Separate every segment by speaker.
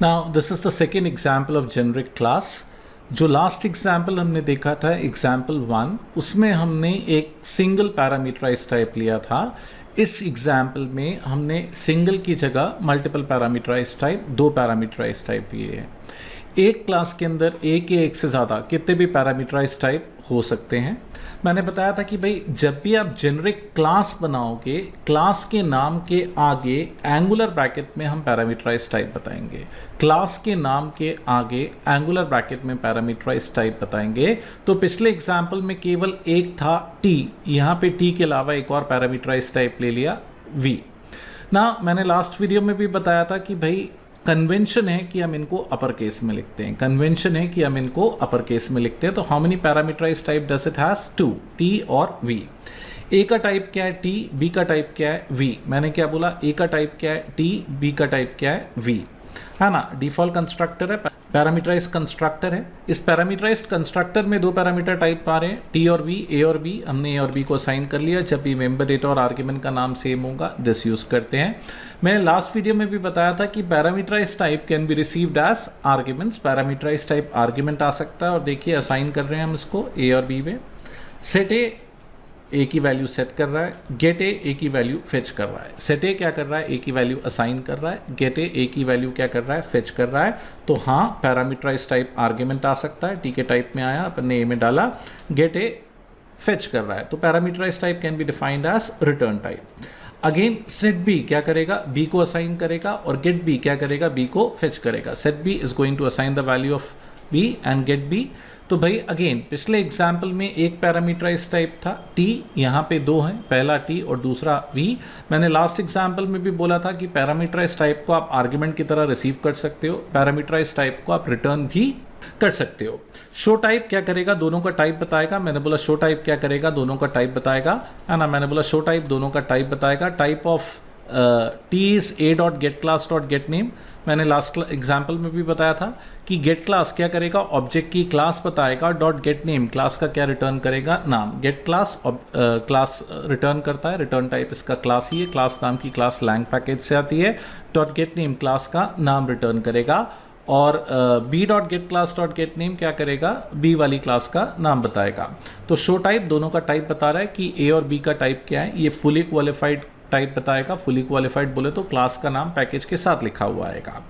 Speaker 1: Now this is the second example of generic class. जो last example हमने देखा था एग्जाम्पल 1, उसमें हमने एक सिंगल पैरामीटराइज टाइप लिया था। इस एग्जाम्पल में हमने सिंगल की जगह मल्टीपल पैरामीटराइज टाइप, दो पैरामीटराइज टाइप लिए हैं। एक क्लास के अंदर एक या एक से ज़्यादा कितने भी पैरामीटराइज टाइप हो सकते हैं। मैंने बताया था कि भाई जब भी आप जेनरिक क्लास बनाओगे, क्लास के नाम के आगे एंगुलर ब्रैकेट में हम पैरामीटराइज टाइप बताएंगे। क्लास के नाम के आगे एंगुलर ब्रैकेट में पैरामीटराइज टाइप बताएंगे। तो पिछले एग्जाम्पल में केवल एक था टी, यहाँ पे टी के अलावा एक और पैरामीटराइज टाइप ले लिया वी ना। मैंने लास्ट वीडियो में भी बताया था कि भाई कन्वेंशन है कि हम इनको अपर केस में लिखते हैं, कन्वेंशन है कि हम इनको अपर केस में लिखते हैं। तो how many parameterize type does it has? 2, T और वी। ए का टाइप क्या है? टी। बी का टाइप क्या है? वी। मैंने क्या बोला? ए का टाइप क्या है? टी। बी का टाइप क्या है? वी, है ना। डिफॉल्ट कंस्ट्रक्टर है, पैरामीटराइज कंस्ट्रक्टर है। इस पैरामीटराइज कंस्ट्रक्टर में दो पैरामीटर टाइप आ रहे हैं, टी और वी, ए और बी। हमने ए और बी को असाइन कर लिया। जब भी मेंबर डेटा और आर्ग्यूमेंट का नाम सेम होगा दिस यूज करते हैं। मैंने लास्ट वीडियो में भी बताया था कि parameterized type can be received as arguments. Parameterized type argument आ सकता है और देखिए असाइन कर रहे हैं हम इसको ए और बी में। सेट ए की वैल्यू सेट कर रहा है, गेट ए की वैल्यू फेच कर रहा है। सेट ए क्या कर रहा है? ए की वैल्यू असाइन कर रहा है। गेट ए की वैल्यू क्या कर रहा है? फेच कर रहा है। तो हाँ, पैरामीटराइज टाइप आर्ग्यूमेंट आ सकता है। टी के टाइप में आया, अपन ने ए में डाला, गेट ए फेच कर रहा है। तो parameterize type can be defined as return type. Again set B क्या करेगा? बी को असाइन करेगा और गेट बी क्या करेगा? बी को फेच करेगा। Set B is going to assign the value of B and get B. तो भाई अगेन पिछले एग्जाम्पल में एक पैरामीटराइज टाइप था टी, यहाँ पे दो हैं, पहला टी और दूसरा वी। मैंने लास्ट एग्जाम्पल में भी बोला था कि पैरामीटराइज टाइप को आप आर्ग्यूमेंट की तरह रिसीव कर सकते हो, पैरामीटराइज टाइप को आप रिटर्न भी कर सकते हो। शो टाइप क्या करेगा? दोनों का टाइप बताएगा। मैंने बोला शो टाइप क्या करेगा? दोनों का टाइप बताएगा, है ना। मैंने बोला शो टाइप दोनों का टाइप बताएगा। Type of T is a dot get class dot get name. मैंने लास्ट एग्जाम्पल में भी बताया था कि गेट क्लास क्या करेगा? ऑब्जेक्ट की क्लास बताएगा, डॉट गेट नेम क्लास का क्या रिटर्न करेगा? नाम। गेट क्लास क्लास रिटर्न करता है, रिटर्न टाइप इसका क्लास ही है। क्लास नाम की क्लास लैंग पैकेज से आती है। डॉट गेट नेम क्लास का नाम रिटर्न करेगा और B dot get class dot get name क्या करेगा? बी वाली क्लास का नाम बताएगा। तो शो टाइप दोनों का टाइप बता रहा है कि ए और बी का टाइप क्या है। ये फुली क्वालिफाइड टाइप बताएगा। फुली क्वालिफाइड बोले तो क्लास का नाम पैकेज के साथ लिखा हुआ आएगा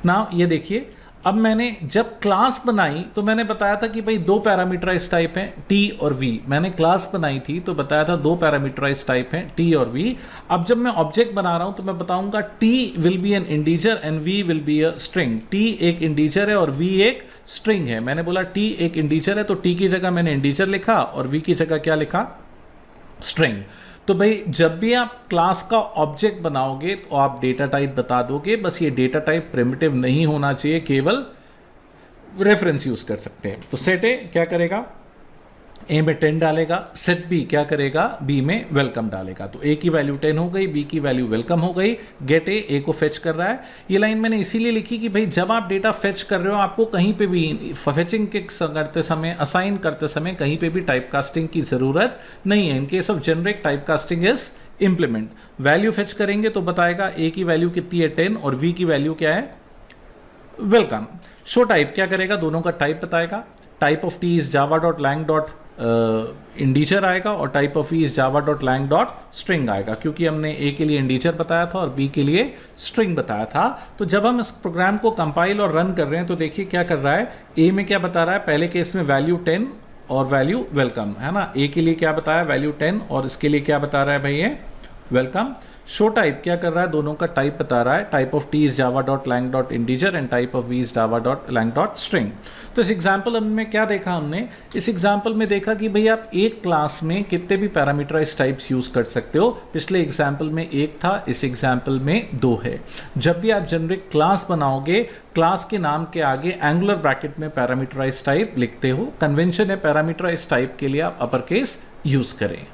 Speaker 1: ना। ये देखिए, अब मैंने जब क्लास बनाई तो मैंने बताया था कि भाई दो पैरामीटराइज टाइप हैं टी और वी। मैंने क्लास बनाई थी तो बताया था दो पैरामीटराइज टाइप हैं टी और वी। अब जब मैं ऑब्जेक्ट बना रहा हूं तो मैं बताऊंगा T will be an integer and V will be a string. T एक इंटीजर है और वी एक स्ट्रिंग है। मैंने बोला टी एक इंटीजर है तो टी की जगह मैंने इंटीजर लिखा और वी की जगह क्या लिखा? स्ट्रिंग। तो भाई जब भी आप क्लास का ऑब्जेक्ट बनाओगे तो आप डेटा टाइप बता दोगे। बस ये डेटा टाइप प्रिमिटिव नहीं होना चाहिए, केवल रेफरेंस यूज कर सकते हैं। तो सेट ए क्या करेगा? ए में 10 डालेगा। सेट बी क्या करेगा? बी में वेलकम डालेगा। तो ए की वैल्यू 10 हो गई, बी की वैल्यू वेलकम हो गई। गेट ए को फेच कर रहा है। ये लाइन मैंने इसीलिए लिखी कि भाई जब आप डेटा फेच कर रहे हो आपको कहीं पे भी फेचिंग के करते समय, असाइन करते समय कहीं पे भी टाइप कास्टिंग की जरूरत नहीं है। In case of generic type casting is implement. Value fetch करेंगे तो बताएगा ए की वैल्यू कितनी है? 10 और वी की वैल्यू क्या है? वेलकम। शो टाइप क्या करेगा? दोनों का टाइप बताएगा। Type of T is Java dot lang dot integer आएगा और type of E is Java dot lang dot string आएगा, क्योंकि हमने ए के लिए इंडीजर बताया था और बी के लिए स्ट्रिंग बताया था। तो जब हम इस प्रोग्राम को कंपाइल और रन कर रहे हैं तो देखिए क्या कर रहा है। ए में क्या बता रहा है? पहले केस में वैल्यू 10 और वैल्यू वेलकम, है ना। ए के लिए क्या बताया? वैल्यू 10 और इसके लिए क्या बता रहा है भाई? ये वेलकम। शो टाइप क्या कर रहा है? दोनों का टाइप बता रहा है। Type of T is Java dot lang dot integer and type of V is Java dot lang dot string. तो इस एग्जाम्पल में क्या देखा हमने? इस एग्जाम्पल में देखा कि भाई आप एक क्लास में कितने भी पैरामीटराइज टाइप्स यूज कर सकते हो। पिछले एग्जाम्पल में एक था, इस एग्जाम्पल में दो है। जब भी आप जेनरिक क्लास बनाओगे, क्लास के नाम के आगे एंगुलर ब्रैकेट में पैरामीटराइज टाइप लिखते हो। कन्वेंशन है पैरामीटराइज टाइप के लिए आप अपर केस यूज करें।